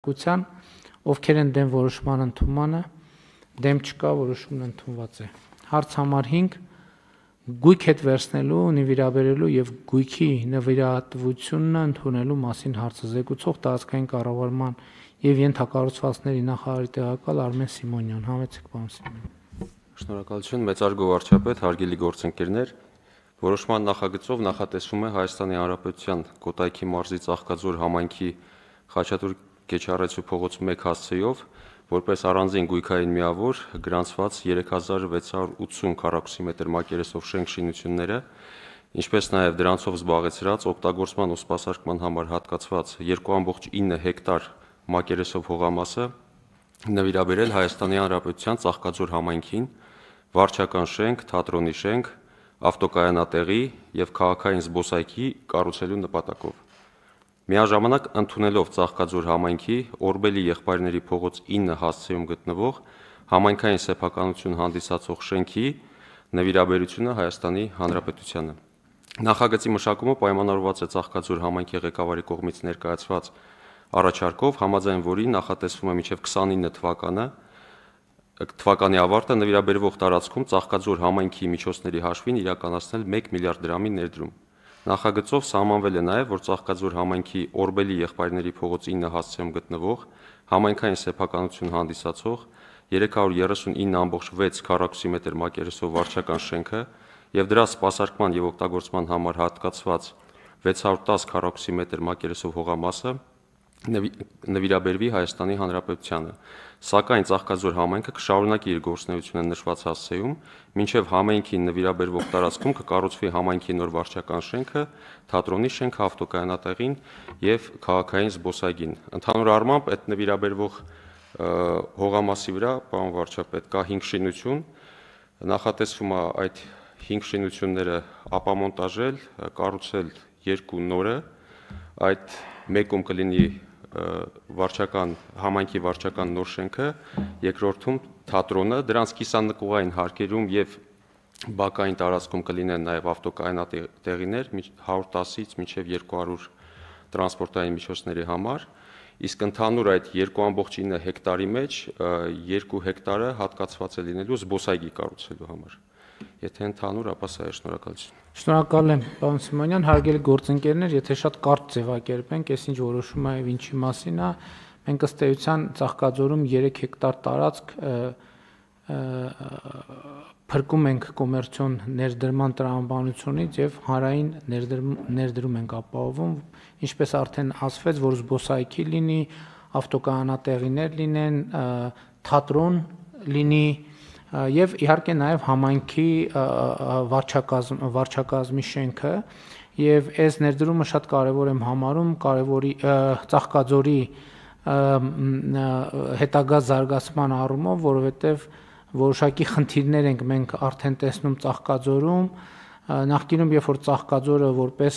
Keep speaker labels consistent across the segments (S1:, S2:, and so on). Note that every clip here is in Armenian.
S1: Գության, ովքեր են դեմ որոշման ընդունմանը, դեմ չկա, որոշումն ընդունված է։ Հարց համար 5. Գույք հետ վերցնելու, նվիրաբերելու եւ գույքի նվիրատվությունն ընդունելու մասին հարցը զեկուցող տարածքային կառավարման եւ ենթակառուցվածքների նախարարի տեղակալ Արմեն Սիմոնյան։ Համեցեք, պարոն Սիմոնյան։
S2: Շնորհակալություն, մեծարգո վարչապետ, հարգելի գործընկերներ։ Որոշման նախագծով նախատեսվում է Հայաստանի Հանրապետության Կոտայքի մարզի Ծաղկաձոր համայնքի Խաչատուր Կեչարեցու փողոց 1 հասցեով որպես առանձին գույքային միավոր գրանցված 3680 քառակուսիմետր մակերեսով շենք շինությունները, ինչպես նաև դրանցով զբաղեցրած օգտագործման ու սպասարկման համար հատկացված 2.9 հեկտար մակերեսով հողամասը նվիրաբերել Հայաստանի Հանրապետության Ծաղկաձոր համայնքին վարչական շենք, թատրոնի շենք, ավտոկայանատեղի եւ քաղաքային զբոսայգի կառուցելու նպատակով։ Միաժամանակ ընդունելով Ծաղկաձոր համայնքի Օրբելի եղբայրների փողոց 9 հասցեում գտնվող համայնքային սեփականություն հանդիսացող շենքի նվիրաբերությունը Հայաստանի Հանրապետությանը։ Նախագծի մշակումը պայմանավորված է Ծաղկաձոր համայնքի ղեկավարի կողմից ներկայացված առաջարկով, համաձայն որի նախատեսվում է մինչև 29 թվականի ավարտը նվիրաբերվող տարածքում Ծաղկաձոր համայնքի միջոցների հաշվին իրականացնել 1 միլիարդ դրամի ներդրում։ Նախագծով սահմանվել է նաև, որ Ծաղկաձոր համայնքի Օրբելի եղբայրների փողոց 9 հասցեում գտնվող համայնքային սեփականություն հանդիսացող 339.6 քառակուսիմետր մակերեսով վարչական շենքը եւ դրա սպասարկման եւ օգտագործման համար հատկացված 610 քառակուսիմետր մակերեսով հողամասը նվիրաբերվի Հայաստանի Հանրապետությանը, սակայն Ծաղկաձոր համայնքը կշարունակի իր գործունեությունը նշված հասցեում, մինչև համայնքին նվիրաբերվող տարածքում կկառուցվի համայնքի նոր վարչական շենքը, թատրոնի շենքը, ավտոկայանատեղին եւ քաղաքային զբոսայգին։ Ընդհանուր առմամբ այդ նվիրաբերվող հողամասի վրա, պարոն վարչապետ, կա 5 շինություն, նախատեսվում է այդ 5 շինությունները ապամոնտաժել, կառուցել 2 նորը, այդ մեկում կլինի համայնքի վարչական նոր շենքը, երկրորդում թատրոնը, դրանց կիսանկուղային հարկերում եւ բակային տարածքում կլինեն նաեւ ավտոկայանատեղիներ 110-ից մինչեւ 200 տրանսպորտային միջոցների համար, իսկ ընդհանուր այդ 2.9 հեկտարի մեջ 2 հեկտարը հատկացված է լինելու զբոսայգի կառուցելու համար։ Եթե ընդհանուր, ապա սա է, շնորհակալություն։
S1: Շնորհակալ եմ, պարոն Սիմոնյան, հարգելի գործընկերներ, եթե շատ կարճ ձևակերպենք, այս ինչ որոշումը եւ ինչի մասին է, մենք ըստ էության Ծաղկաձորում 3 հեկտար տարածք փրկում ենք կոմերցիոն ներդրման տրամաբանությունից եւ հանրային ներդրում ենք ապահովում, ինչպես արդեն ասվեց, որ զբոսայգի լինի, ավտոկայանատեղիներ լինեն, թատրոն լինի եւ իհարկե նաեւ համայնքի վարչակազմի շենքը եւ այս ներդրումը շատ կարեւոր եմ համարում Ծաղկաձորի հետագա զարգացման առումով, որովհետեւ որոշակի խնդիրներ ենք մենք արդեն տեսնում Ծաղկաձորում, նախկինում երբ որ Ծաղկաձորը որպես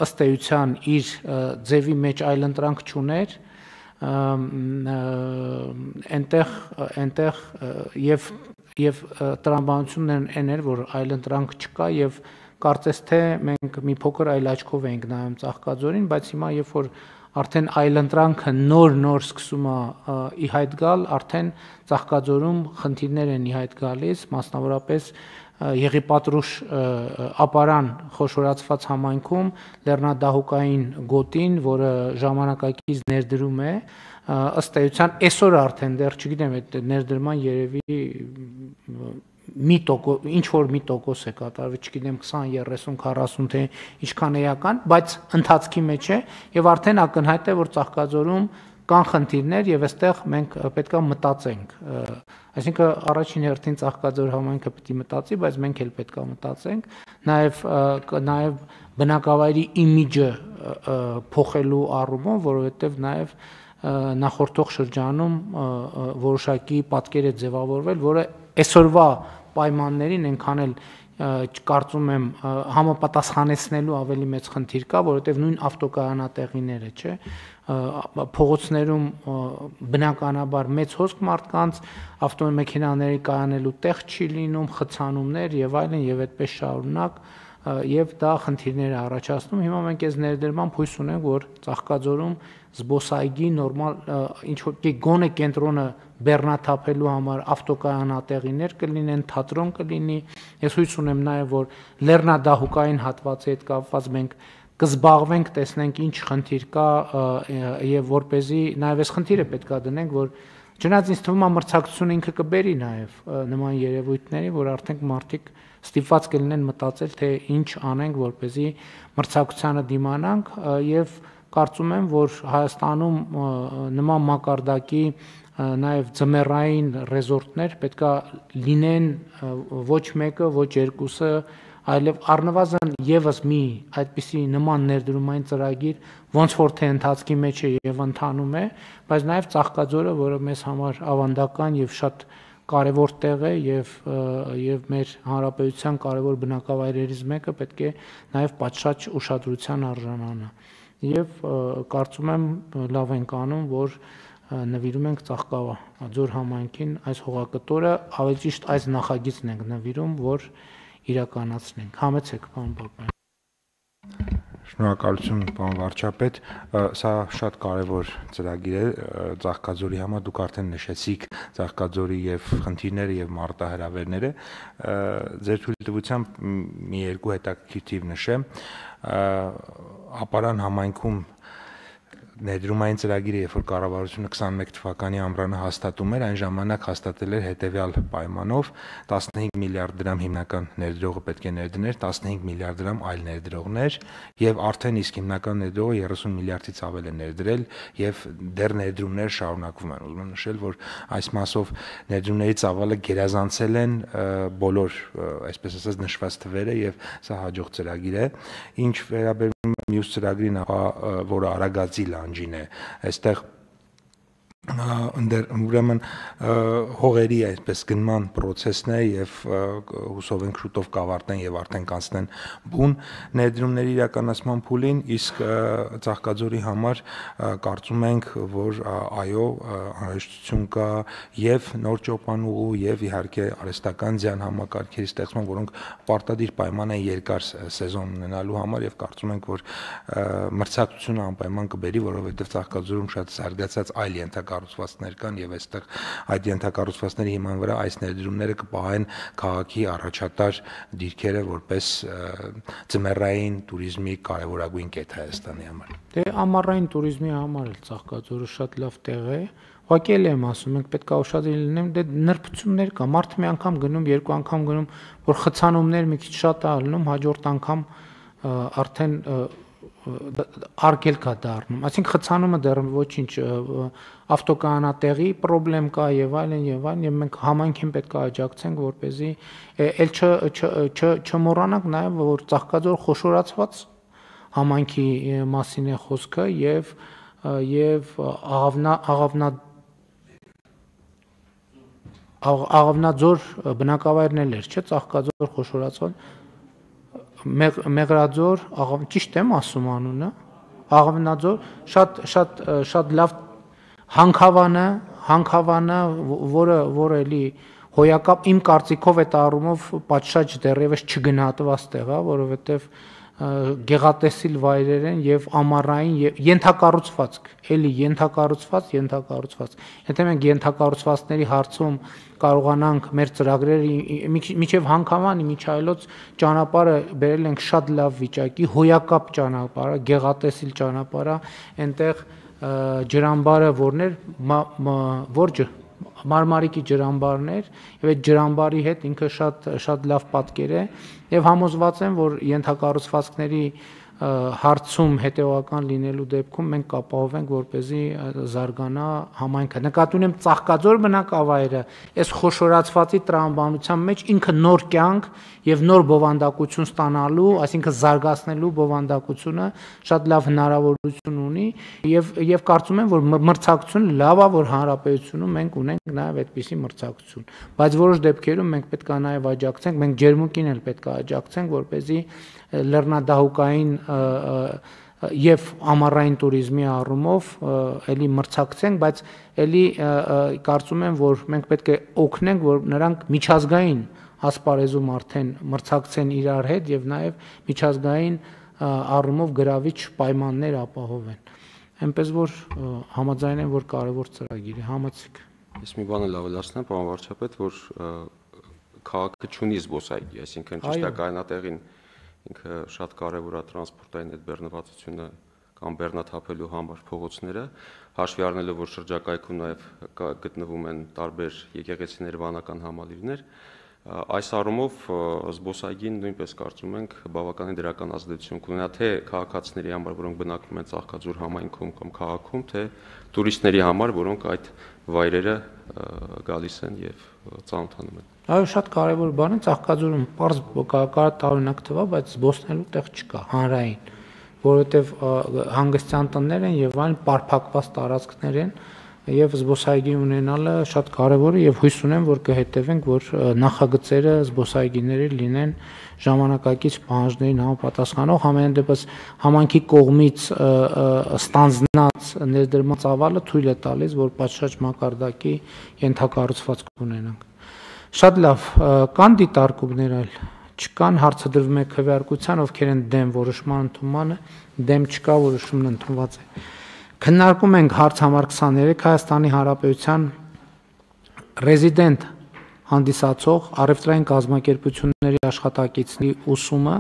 S1: ըստ էության իր ձևի մեջ այլընտրանք չուներ, այնտեղ եւ տրամաբանությունն այն էր, որ այլընտրանք չկա եւ կարծես թե մենք մի փոքր այլ աչքով էինք նայում Ծաղկաձորին, բայց հիմա երբ որ արդեն այլընտրանքը նոր սկսում է ի հայտ գալ, արդեն Ծաղկաձորում խնդիրներ են ի հայտ գալիս, մասնավորապես Եղիպատրուշ ապարան խոշորացված համայնքում լեռնադահուկային գոտին, որը ժամանակակից ներդրում է, ըստ էության այսօր արդեն դեռ չգիտեմ այդ ներդրման երևի ինչ որ մի տոկոս է կատարվել, չգիտեմ 20, 30, 40 թե ինչքան էական, բայց ընթացքի մեջ է եւ արդեն ակնհայտ է, որ Ծաղկաձորում կան խնդիրներ եւ այստեղ մենք պետք է մտածենք, այսինքն առաջին հերթին Ծաղկաձոր համայնքը պետք է մտածի, բայց մենք էլ պետք է մտածենք, նաեւ բնակավայրի իմիջը փոխելու առումով, որովհետեւ նաեւ նախորդող շրջանում որոշակի պատկեր է ձևավորվել, որը այսօրվա պայմաններին այնքան էլ կարծում եմ համապատասխանեցնելու ավելի մեծ խնդիր կա, որովհետև նույն ավտոկայանատեղիները, չէ, փողոցներում բնականաբար մեծ հոսք մարդկանց, ավտոմեքենաների կայանելու տեղ չի լինում, խցանումներ եւ այլն եւ այդպես շարունակ, եւ դա խնդիրներ է առաջացնում։ Հիմա մենք այս ներդրման հույս ունենք, որ Ծաղկաձորում զբոսայգի նորմալ ինչ որ գոնե կենտրոնը բեռնաթափելու համար ավտոկայանատեղիներ կլինեն, թատրոն կլինի։ Ես հույս ունեմ նաեւ, որ լեռնադահուկային հատվածի հետ կապված մենք կզբաղվենք, տեսնենք ինչ խնդիր կա եւ որպեսզի նաեւ այս խնդիրը պետքա դնենք, որ չնայած ինձ թվում է մրցակցությունը ինքը կբերի նաեւ նման երևույթների, որ արդեն մարդիկ ստիպված կլինեն մտածել, թե ինչ անենք, որպեսզի մրցակցությանը դիմանանք եւ կարծում եմ, որ Հայաստանում նման մակարդակի նաև ձմեռային ռեզորտներ պետքա լինեն ոչ մեկը, ոչ երկուսը, այլև առնվազն եւս մի այդպիսի նման ներդրումային ծրագիր ոնց որ թե ընթացքի մեջ է եւ ընթանում է, բայց նաև Ծաղկաձորը, որը մեզ համար ավանդական եւ շատ կարևոր տեղ է եւ մեր հանրապետության կարևոր բնակավայրերից մեկը պետք է նաև պատշաճ ուշադրության արժանանա։ Եվ կարծում եմ լավ ենք անում, որ նվիրում ենք Ծաղկաձոր համայնքին այս հողակտորը, ավելի ճիշտ այս նախագիծն ենք նվիրում, որ իրականացնենք։ Համեցեք, պարոն Պապյան։
S3: Շնորհակալություն, պարոն վարչապետ, սա շատ կարևոր ծրագիր է Ծաղկաձորի համար, դուք արդեն նշեցիք Ծաղկաձորի եւ խնդիրները եւ մարտահրավերները, ձեր թույլտվությամբ մի երկու հետաքրքիր թիվ նշեմ, Ապարան համայնքում ներդրումային ծրագիրը, երբ որ կառավարությունը 21 թվականի ամռանը հաստատում էր, այն ժամանակ հաստատել էր հետևյալ պայմանով 15 միլիարդ դրամ հիմնական ներդրողը պետք է ներդներ, 15 միլիարդ դրամ այլ ներդրողներ եւ արդեն իսկ հիմնական ներդրողը 30 միլիարդից ավել է ներդրել եւ դեռ ներդրումներ շարունակվում են։ Ուզում եմ նշել, որ այս մասով ներդրումների ծավալը գերազանցել են բոլոր, այսպես ասած, նշված թվերը եւ սա հաջող ծրագիր է։ Ինչ վերաբերում է մյուս ծրագրին, որը Արագածի լանջին է, այստեղ ուրեմն հողերի այսպես գնման process-ն է եւ հուսով ենք շուտով կավարտեն եւ արդեն կանցնեն բուն ներդրումների իրականացման փուլին, իսկ Ծաղկաձորի համար կարծում ենք, որ այո, անհրաժեշտություն կա եւ նոր ճոպանուղու եւ իհարկե արհեստական ձյան համակարգերի ստեղծման, որոնք պարտադիր պայման են երկար սեզոն ունենալու համար եւ կարծում ենք, որ մրցակցությունը անպայման կբերի, որովհետեւ Ծաղկաձորում շատ զարգացած այլ ենթակառուցվածքներ կան եւ այստեղ այդ ենթակառուցվածքների հիման վրա այս ներդրումները կպահեն քաղաքի առաջատար դիրքերը որպես ձմեռային туриզմի կարևորագույն կետ Հայաստանի համար։
S1: Դե ամառային туриզմի համար էլ Ծաղկաձորը շատ լավ տեղ է։ Ուղղակի եմ ասում, մենք պետք է ուշադրի լինենք, դե նրբություններ կա, մարդը մի անգամ գնում, երկու անգամ գնում, որ խցանումներ մի քիչ շատ է ալնում, հաջորդ անգամ արդեն արգել կա դառնում, այսինքն խցանումը դեռ ոչինչ ավտոկայանատեղի խնդրեմ կա եւ այլն եւ մենք համայնքին պետք է աջակցենք, որպեսզի չմոռանանք նաեւ, որ Ծաղկաձոր խոշորացված համայնքի մասին է խոսքը եւ Աղավնաձոր բնակավայրն էլ էր, չէ՞, Ծաղկաձոր խոշորացված Մեղրաձոր, ճիշտ եմ ասում անունը, Աղավնաձոր, շատ լավ հանքավանը, որը էլի հոյակապ իմ կարծիքով այդ առումով պատշաճ դեռևս չգնահատված տեղ է, որովհետև գեղատեսիլ վայրեր են եւ ամառային եւ ենթակառուցվածք, էլի ենթակառուցված։ Եթե մենք ենթակառուցվածքների հարցում կարողանանք մեր ծրագրերը միջև հանքավանի միջայլոց ճանապարհը բերել ենք շատ լավ վիճակի, հոյակապ ճանապարհը, գեղատեսիլ ճանապարհը, այնտեղ ջրամբարը որն էր, Մարմարիկի ջրամբարներ եւ այդ ջրամբարի հետ ինքը շատ լավ պատկեր է եւ համոզված եմ, որ ենթակառուցվածքների հարցում հետեւական լինելու դեպքում մենք կապահովենք, որպեսզի զարգանա համայնքը։ Նկատի ունեմ Ծաղկաձոր բնակավայրը, այս խոշորացվածի տրամաբանության մեջ ինքը նոր կյանք եւ նոր բովանդակություն ստանալու, այսինքն զարգացնելու բովանդակությունը շատ լավ հնարավորություն ունի եւ կարծում եմ, որ մրցակցությունը լավ է, որ հանրապետությունում մենք ունենք նաեւ այդպիսի մրցակցություն, բայց որոշ դեպքերում մենք պետք է նաեւ աջակցենք, մենք ջերմուկին էլ պետք է աջակցենք, որպեսզի լեռնադահուկային եւ ամառային туриզմի առումով էլի մրցակցենք, բայց էլի կարծում եմ, որ մենք պետք է օգնենք, որ նրանք միջազգային ասպարեզում արդեն մրցակցեն իրար հետ եւ նաեւ միջազգային առումով գրավիչ պայմաններ ապահովեն։ Այնպես որ համաձայն եմ, որ կարևոր ծրագիր է, համաձայնք։
S2: Ես մի բան էլ ավելացնեմ, պարոն վարչապետ, որ քաղաքը չունի զբոսայգի, այսինքն ճիշտ է կայանատեղին ինքը շատ կարևոր է տրանսպորտային այդ բեռնվածությունը կամ բեռնաթափելու համար փողոցները, հաշվի առնելով, որ շրջակայքում նաև գտնվում են տարբեր եկեղեցիներ, վանական համալիրներ, այս առումով զբոսայգին նույնպես կարծում ենք բավականին դրական ազդեցություն կունենա թե քաղաքացիների համար, որոնք բնակվում են Ծաղկաձոր համայնքում կամ քաղաքում, թե տուրիստների համար, որոնք այդ վայրերը գալիս են եւ ծանոթանում են։
S1: Այո, շատ կարևոր բան է, Ծաղկաձորում պարզ կարող տարօրինակ թվա, բայց զբոսնելու տեղ չկա, հանրային, որովհետեւ հանգստյան տներ են եւ այն պարփակված տարածքներ են եւ զբոսայգի ունենալը շատ կարեւոր է եւ հույս ունեմ, որ կհետեւենք, որ նախագծերը զբոսայգիների լինեն ժամանակակից պահանջներին համապատասխանող, համենայն դեպս համանքի կողմից ստանձնած ներդրման ծավալը թույլ է տալիս, որ պատշաճ մակարդակի ենթակառուցվածք ունենանք։ Շատ լավ, կան դիտարկումներ այլ չկան, հարցը դրվում է քվեարկության, ովքեր են դեմ որոշման ընդունմանը, դեմ չկա, որոշումն ընդունված է։ Քննարկում ենք հարց համար 23 Հայաստանի Հանրապետության ռեզիդենտ հանդիսացող առևտրային կազմակերպությունների աշխատակիցների ուսումը